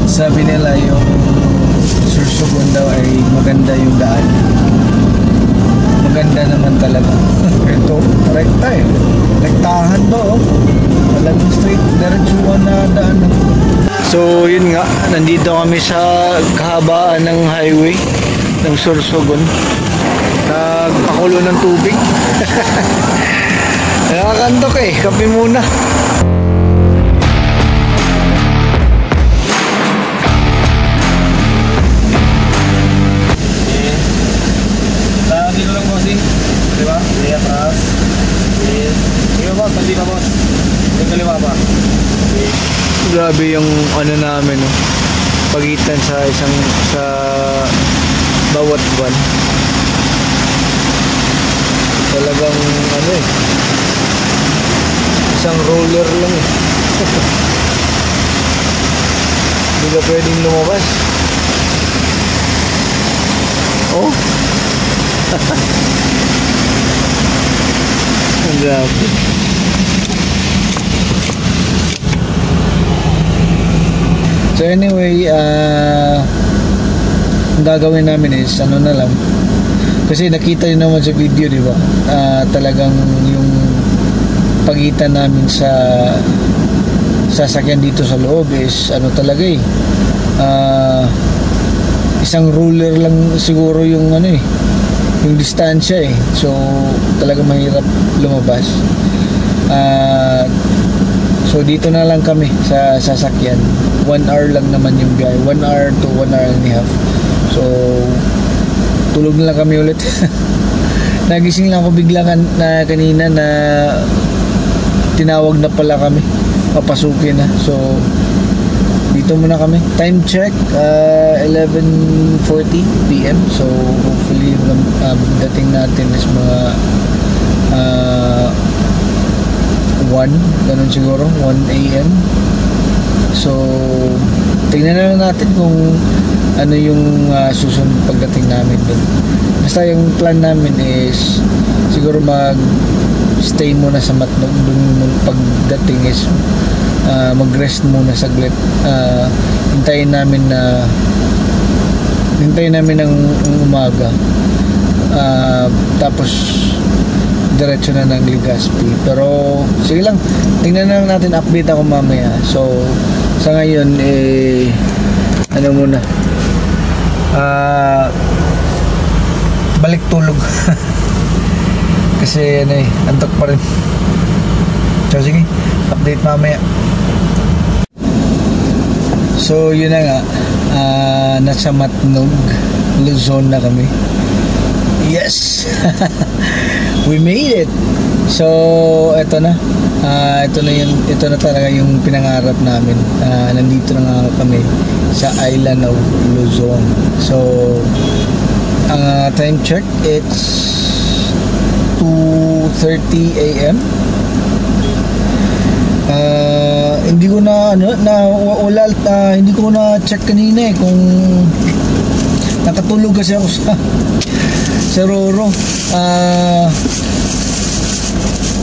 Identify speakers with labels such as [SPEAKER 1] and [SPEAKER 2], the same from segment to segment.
[SPEAKER 1] sabi nila yung Sorsogon daw ay maganda yung daan. Maganda naman talaga. Ito, rekta eh. Rektahan to oh. Talagang straight, diretsuhan na daan. So yun nga, nandito kami sa kahabaan ng highway ng Sorsogon. Nagpakulo ng tubig. Nakakantok eh, kape muna.
[SPEAKER 2] Dito lang bossing, di ba? Di atas. Di ba boss? Hindi ka boss. Yung kaliwa pa.
[SPEAKER 1] Grabe yung ano namin no? Pagitan sa bawat buwan. Talagang ano eh, isang roller lang eh. Hindi ka pwedeng lumabas. Oh. Ang grabe. So anyway, ang gagawin namin is ano na lang, kasi nakita niyo naman sa video, di ba? Talagang yung pagitan namin sa sasakyan dito sa loob is ano talaga eh, isang ruler lang siguro yung ano eh, yung distansya eh. So talaga mahirap lumabas. So dito na lang kami sa sasakyan. 1 hour lang naman yung biyahe, 1 hour to 1 hour and a half. So tulog na lang kami ulit. Nagising lang ako bigla na kanina na tinawag na pala kami, papasukin na. So dito muna kami. Time check 11:40 PM. So hopefully dating natin is mga 1, ganun siguro, 1 AM. So tingnan na lang natin kung ano yung susunod pagdating namin dun. Basta yung plan namin is siguro mag stay muna sa Matnog. Dun pagdating is mag-rest muna saglit. Hintayin namin ng umaga. Tapos diretso na ng Legazpi. Pero sige lang, tingnan na lang natin, update ako mamaya. So sa ngayon ano muna, balik tulog. Kasi ano antok pa rin. So sige, update mamaya. So yun na nga, nasa Matnog, Luzon na kami. Yes. We made it. So ito na, ito na talaga yung pinangarap namin. Nandito na nga kami sa island of Luzon. So ang time check, it's 2:30 AM. Hindi ko na hindi ko na check kanina eh kung nakatulog kasi ako sa Roro.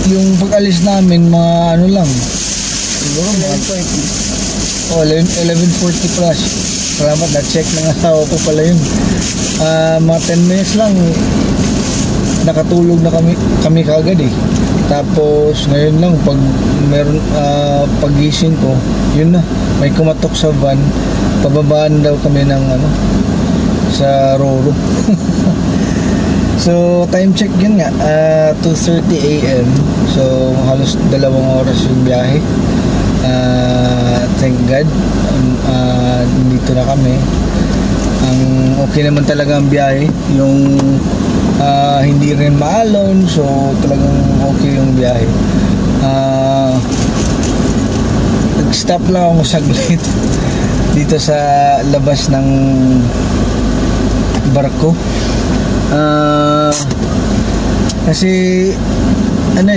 [SPEAKER 1] Yung pag-alis namin mga ano lang siguro 11:40 plus. Salamat, na-check ng asawa ko pala yun. Mga 10 minutes lang nakatulog na kami kagad eh. Tapos ngayon lang meron pagising ko, yun na, may kumatok sa van, pababaan daw kami ng sa Roro. So time check yun nga, 2:30 AM. So halos 2 oras yung biyahe. Thank God, dito na kami. Ang okay naman talaga ang biyahe, yung hindi rin maalon, so talagang okay yung biyahe. Nag-stop lang ako saglit dito sa labas ng barko. Kasi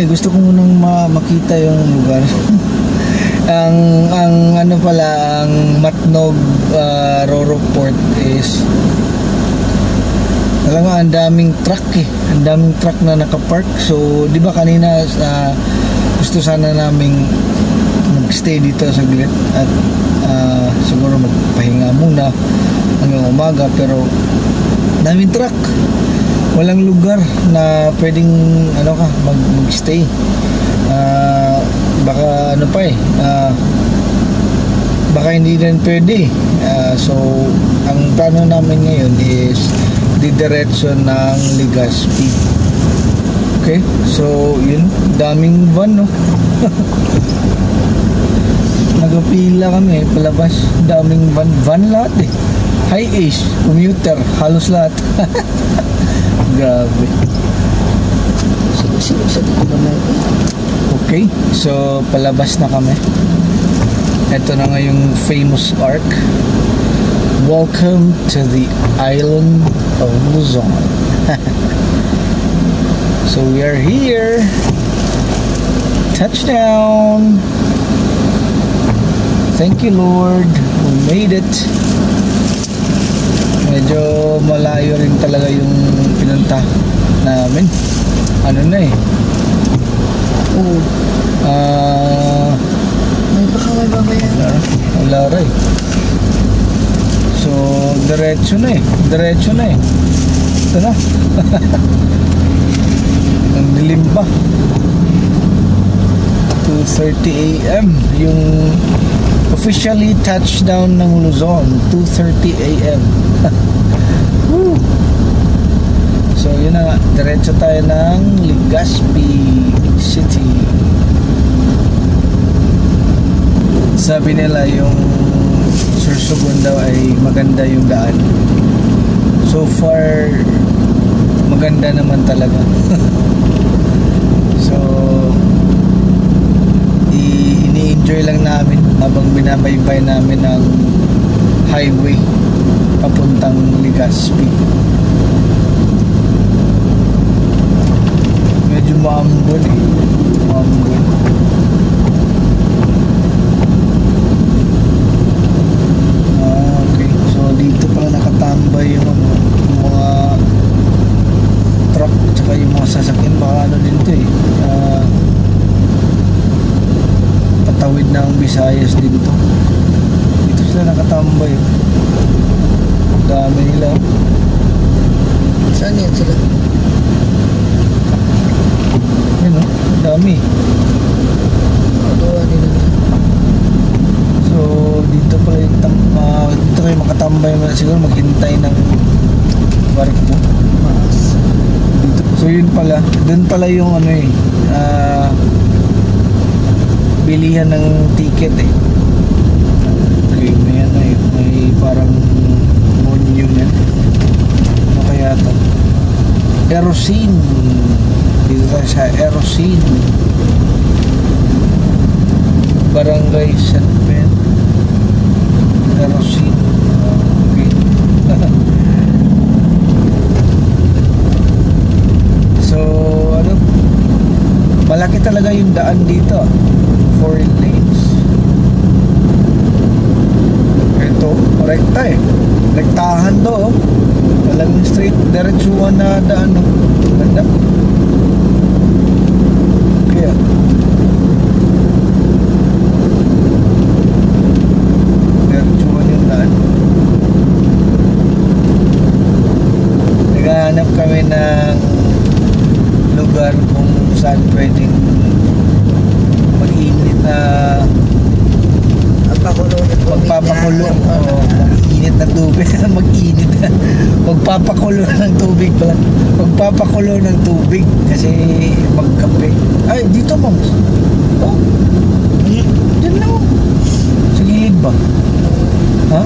[SPEAKER 1] gusto ko munang makita yung lugar. ang Matnog Roro Port is talaga ang daming truck ang daming truck na nakapark. So di ba kanina gusto sana naming magstay dito saglit at siguro siguro magpahinga muna hanggang umaga, pero daming truck, walang lugar na pwedeng ano ka magstay. Baka ano pa baka hindi rin pwede. So ang plano namin ngayon is didiretso ng Legazpi. Okay, so yun, daming van, no? Nagapila kami palabas, daming van lahat high ace, commuter, halos lahat. Grabe. Okay, so palabas na kami. Ito na nga yung famous arc. Welcome to the island of Luzon. So we are here. Touchdown. Thank you, Lord. We made it. Medyo malayo rin talaga yung pinunta namin. Ano na
[SPEAKER 3] may baka may babayan.
[SPEAKER 1] Wala rin. So diretso na ito na. Ang dilim pa. 2:30 AM yung officially touchdown ng Luzon. 2:30 AM. Woo! So yun na nga, diretso tayo ng Legazpi City. Sabi nila yung Sursugun daw ay maganda yung daan. So far maganda naman talaga. So ini-enjoy lang namin habang binabaybay namin ang highway papuntang Legazpi. Medyo maambon maambon. Okay, so dito pala nakatambay yung mga truck at saka yung mga sasakyan. Baka ano din ito patawid ng Visayas din to. Dito sila nakatambay. Dami nila.
[SPEAKER 3] Saan yan sila?
[SPEAKER 1] Yun dami.
[SPEAKER 3] Magawa nila.
[SPEAKER 1] So dito pala yung dito kayo makatambay, siguro maghintay ng barko. Dito. So yun pala, dun pala yung bilihan ng ticket Okay, may may parang monument. Ano kaya to? Erosine. Dito tayo sa Erosine. Barangay San Pedro. Erosine. Okay. So, malaki talaga yung daan dito. 4 lanes. Ito, rekta rektahan to talagang straight, diretsuhan na daan ganda. Kaya diretsuhan yung daan. Naghahanap kami ng lugar kung saan pwedeng mag-init na magpapakulo. Mag-init na tubig. Mag-init na. Magpapakulo ng tubig pala. Magpapakulo ng tubig kasi magkape. Ay, dito mo. Oh. Diyan na. Sa gilid ba? Ha?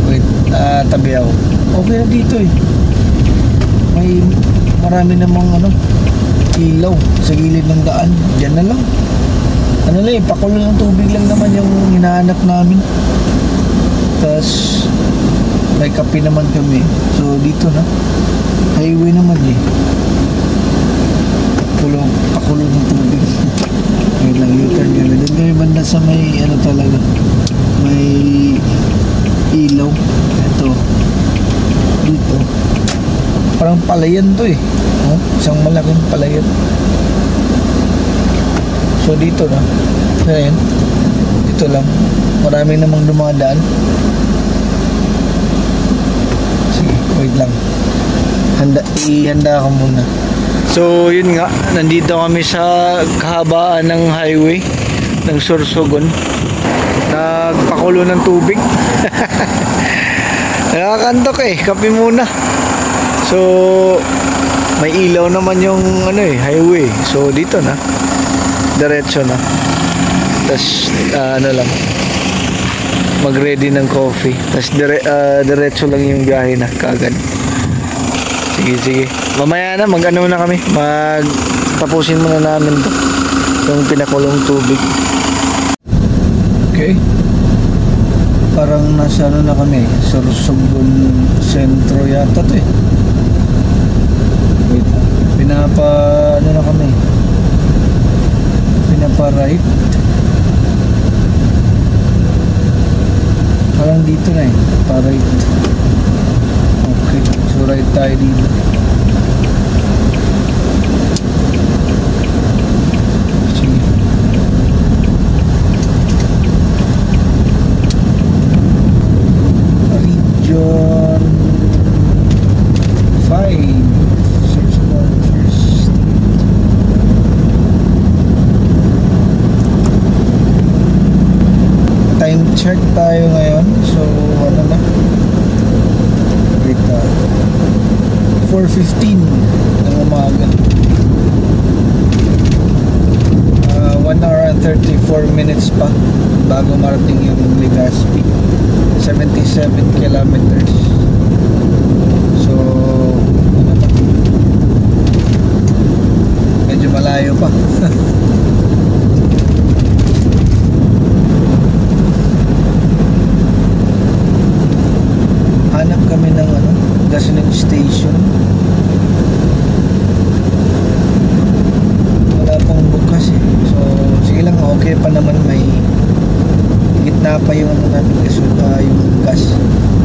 [SPEAKER 1] Wait, tabi ako. Okay na dito May marami namang ilaw sa gilid ng daan. Diyan na lang. Pakulo ng tubig lang naman yung hinahanap namin. Tapos may kape naman kami. So dito na. Highway naman Pakulo ng tubig. Ngayon lang U-turn kami. Doon kami banda sa may talaga. May ilaw. Ito. Dito. Parang palayan to isang malaking palayan. So dito na. Ayan. Dito lang. Marami namang dumadaan. Sige, wait lang. Ihanda ako muna. So, yun nga. Nandito kami sa kahabaan ng highway ng Sorsogon. Nagpakulo ng tubig. Nakakantok eh. Kape muna. So, may ilaw naman yung highway. So, dito na. Diretso na. Tas lang, mag-ready ng coffee. Tas diretso lang yung biyahe na kagad. Sige. Mamaya na, na kami. Tapusin muna namin to. Yung pinakulong tubig. Okay. Parang nasa na kami. Sorsogon Sentro yata to eh. Wait. Na kami. Pinapa-right. Parang dito na eh. Pa-right. Okay. So right tayo dito. Sige. Region 5. Time check tayo ngayon. So, ano na? Wait, 4:15 ng umaga. 1 hour and 34 minutes pa bago marating yung Legazpi. 77 kilometers. So, ano na? Medyo malayo pa. Hanap kami ng gasoline station. Wala pang bukas eh. So sige lang, okay pa naman, may gitna pa yung namin yung gas.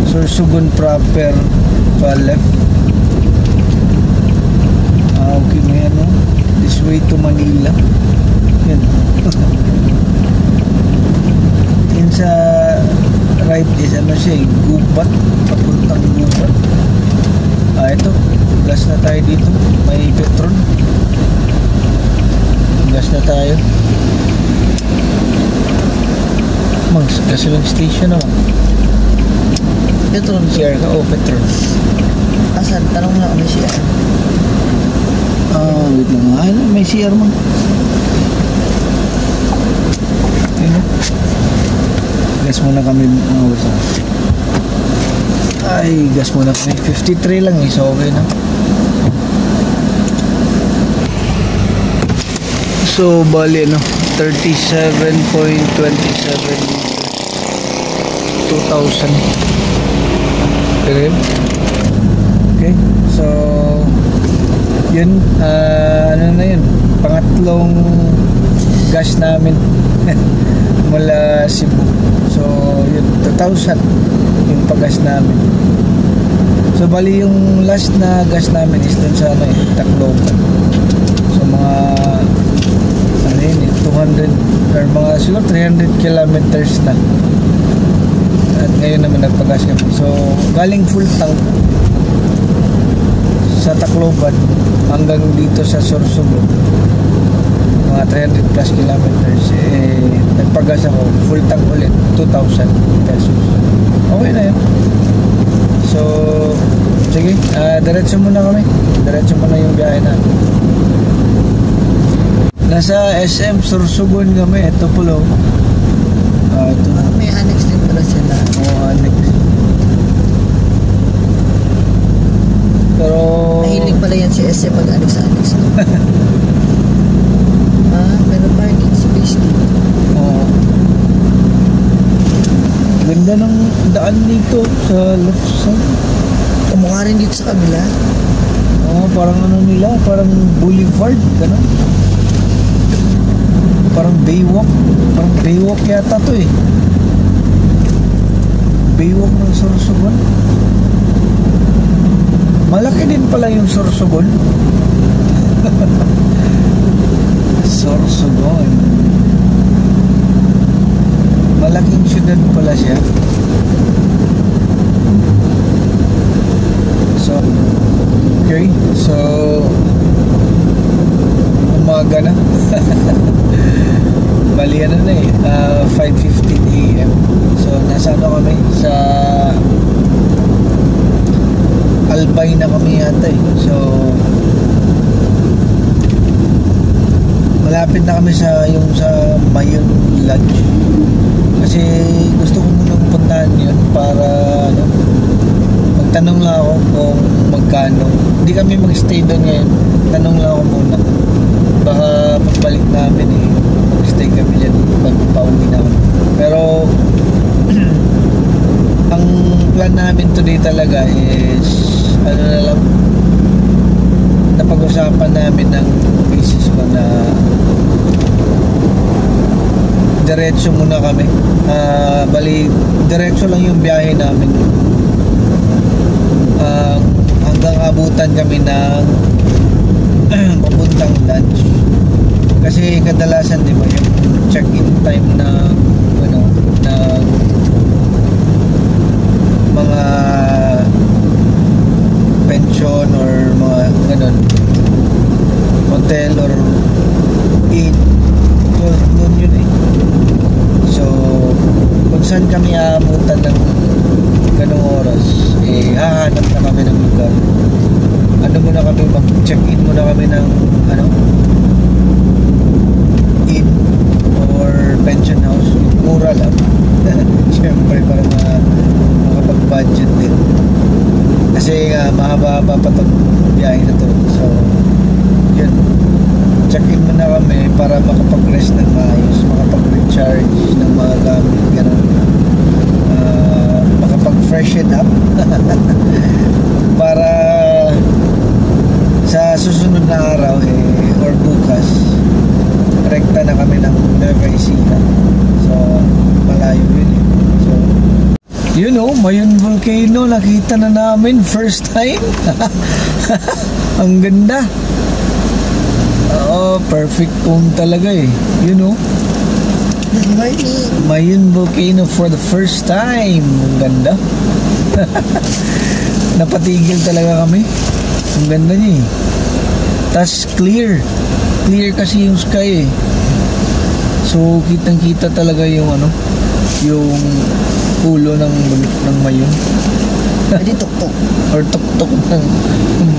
[SPEAKER 1] Sorsogon proper pa left. Okay, may this way to Manila. Yan. Yan sa right is siya Gubat, papuntang Gubat. Ito, gas na tayo dito. May petrol. Gas na tayo. Gasoline station naman. Petrol CR ka o petrol?
[SPEAKER 3] Asan? Tanong na kami CR.
[SPEAKER 1] Wait lang. May CR man. Gas muna kami mga basa. Ay, gas muna kami. 53 lang eh, so okay na. So, bali 37.27 2,000. Okay, so yun, na yun, pangatlong gas namin mula Cebu. So yun, 2,000 yung paggas namin. So bali yung last na gas namin is dun sa Tacloban. So mga 200 or mga siguro 300 kilometers na. At ngayon naman nagpagas kami. So galing full tank sa Tacloban hanggang dito sa Sorsogon, mga 300 plus kilometers, nagpagas ako full tank ulit, 2,000 pesos. Okay na yun. So sige, diretso muna kami. Diretso muna yung biyahe natin. Nasa SM Sorsogon kami. Ito po ito na.
[SPEAKER 3] May annex din pala sila.
[SPEAKER 1] Annex. Pero
[SPEAKER 3] mahilig pala yan si SM pag annex sa annex. Meron parking space dito. Ganda ng daan dito sa left side. Kamukha rin dito sa kabila.
[SPEAKER 1] Parang nila, parang boulevard, gano'n. Parang Baywalk. Parang Baywalk yata to eh. Baywalk ng Sorsogon. Malaki din pala yung Sorsogon. Sorsogon. malaking syudad pala siya. So, okay. So, umaga na. Bali ano na eh, 5:15 AM. So, nasa ano kami? Sa Albay na kami yata eh. So, malapit na kami sa yung sa Mayon Lodge. Kasi gusto ko munang puntahan yun para ano, magtanong lang ako kung magkano. Hindi kami mag-stay doon ngayon. Tanong lang ako muna. Baka pagbalik namin eh, mag-stay kami dyan pag pauwi na kami. Pero ang plan namin today talaga is ano na lang, napag-usapan namin ng basis ko na diretso muna kami. Bali, diretso lang yung biyahe namin. Hanggang abutan kami ng papuntang lunch. Kasi kadalasan, di ba, yung check-in time na ano, na mga pension or mga ganun, hotel or inn, doon yun eh. So, kung saan kami aabutan ng ganong oras, eh, hahanap na kami ng lugar. Ano muna kami, mag-check-in muna kami ng ano, inn or pension house. Mura lang. Siyempre, para makapag-budget din. Kasi mahaba-haba pa itong biyahe na to. So, yun. Check-in muna kami para makapag-rest ng maayos, makapag-recharge ng mga gamit, gano'n. Makapag-freshen up. Para sa susunod na araw eh, or bukas, rekta na kami ng Nueva Ecija. So, malayo yun eh. So, you know, Mayon Volcano, nakita na namin first time. Ang ganda. Oo, perfect cone talaga eh. You know,
[SPEAKER 3] Good morning.
[SPEAKER 1] Mayon Volcano for the first time. Ang ganda. Napatigil talaga kami. Ang ganda niya eh. Tas clear. Clear kasi yung sky eh. So, kitang-kita talaga yung ano, yung ulo ng Mayon.
[SPEAKER 3] Pwede tuktok.
[SPEAKER 1] Or tuktok ng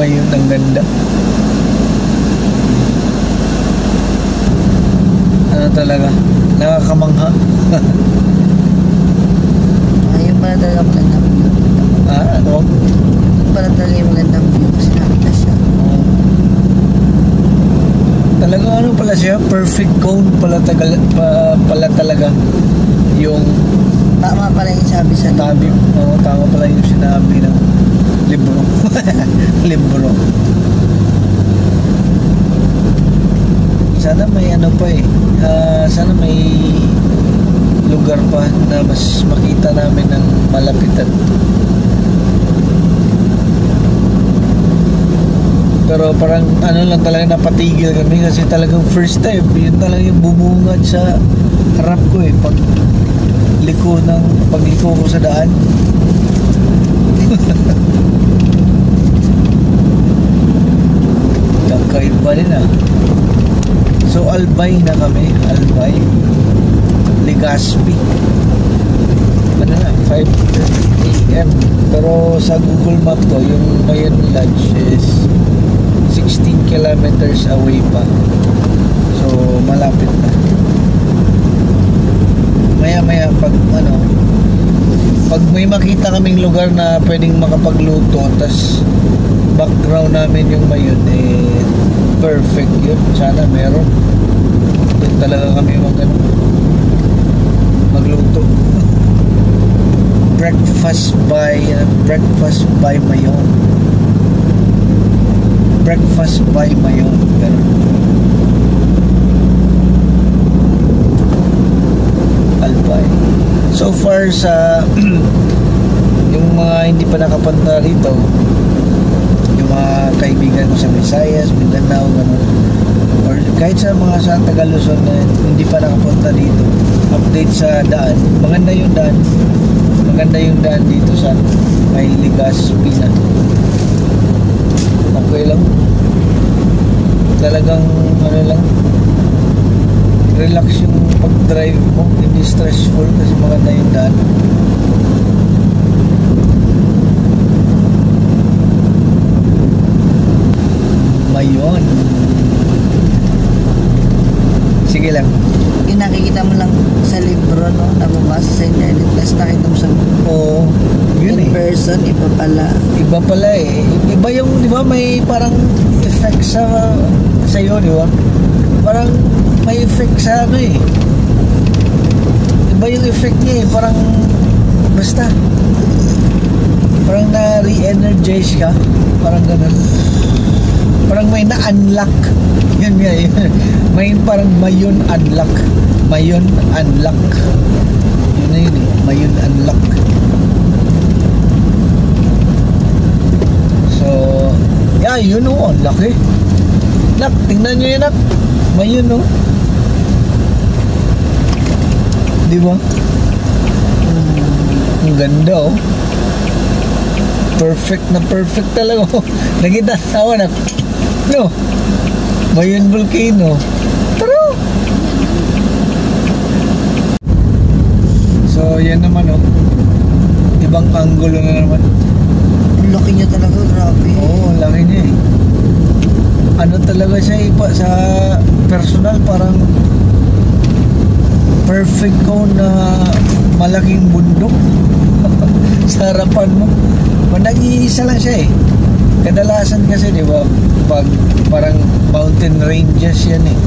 [SPEAKER 1] Mayon. Ang ganda. Ano talaga, nakakamangha.
[SPEAKER 3] Ayun pala talaga magandang view.
[SPEAKER 1] Ano?
[SPEAKER 3] Yun pala talaga yung magandang view kasi nakita siya.
[SPEAKER 1] Talagang ano pala siya, perfect cone pala, pala talaga yung
[SPEAKER 3] Tama pala yung sabi sa
[SPEAKER 1] tabi. Oo, tama pala yung sinabi ng libro. Libro. Sana may ano pa eh. Sana may lugar pa na mas makita namin ng malapitan. Pero parang ano lang talaga, napatigil kami kasi talagang first time. Yun talaga yung bumungad sa harap ko eh. Pagliko ko sa daan. Kakaiba din ah. So Albay na kami. Albay, Legazpi. Ano na, 5:30 AM. Pero sa Google Map ko, yung Mayon Lodge is 16 kilometers away pa. So malapit na. Maya pag ano, pag may makita kaming lugar na pwedeng makapagluto, tas background namin yung Mayon, eh perfect yun. Sana meron. Doon talaga kami magluto. Breakfast by Mayon. Breakfast by Mayon. Ganun. Albay. So far sa yung mga hindi pa nakapunta rito, yung mga kaibigan ko sa Visayas, Mindanao, ganun, or kahit sa mga sa Taga Luzon na hindi pa nakapunta dito, update sa daan. Maganda yung daan. Maganda yung daan dito sa may Legazpi na. Okay lang. Talagang ano lang, relax yung pag-drive mo, hindi stressful kasi maganda yung daan. Mayon. Sige lang.
[SPEAKER 3] Yung nakikita mo lang sa libro, no? Nababasa sa internet, tapos nakita mo sa
[SPEAKER 1] Oo, yun
[SPEAKER 3] in
[SPEAKER 1] eh.
[SPEAKER 3] person, iba pala.
[SPEAKER 1] Iba pala eh. Iba yung, di ba, may parang effect sa sa'yo, di ba? Parang may effect sa ano eh. Iba yung effect niya eh. Parang, basta. Parang na-re-energize ka. Parang ganun. Parang may na-unlock. Yun nga yun. May parang mayon unlock. Mayon unlock. Yun na yun eh. Mayon unlock. So, yeah, yun o. Ang laki. Nak, tingnan nyo yun, nak. Mayon o. Di ba? Ang ganda o. Perfect na perfect talaga o. Nakita tawa na. No. Mayon volcano. Tara. So, yan naman o. Ibang angulo na naman.
[SPEAKER 3] Ang laki niya talaga, grabe.
[SPEAKER 1] Oo, ang laki niya eh. Ano talaga siya iba sa personal, parang perfect ko na malaking bundok sa harapan mo. Nag-iisa lang siya eh. Kadalasan kasi, di ba, pag parang mountain ranges yan eh.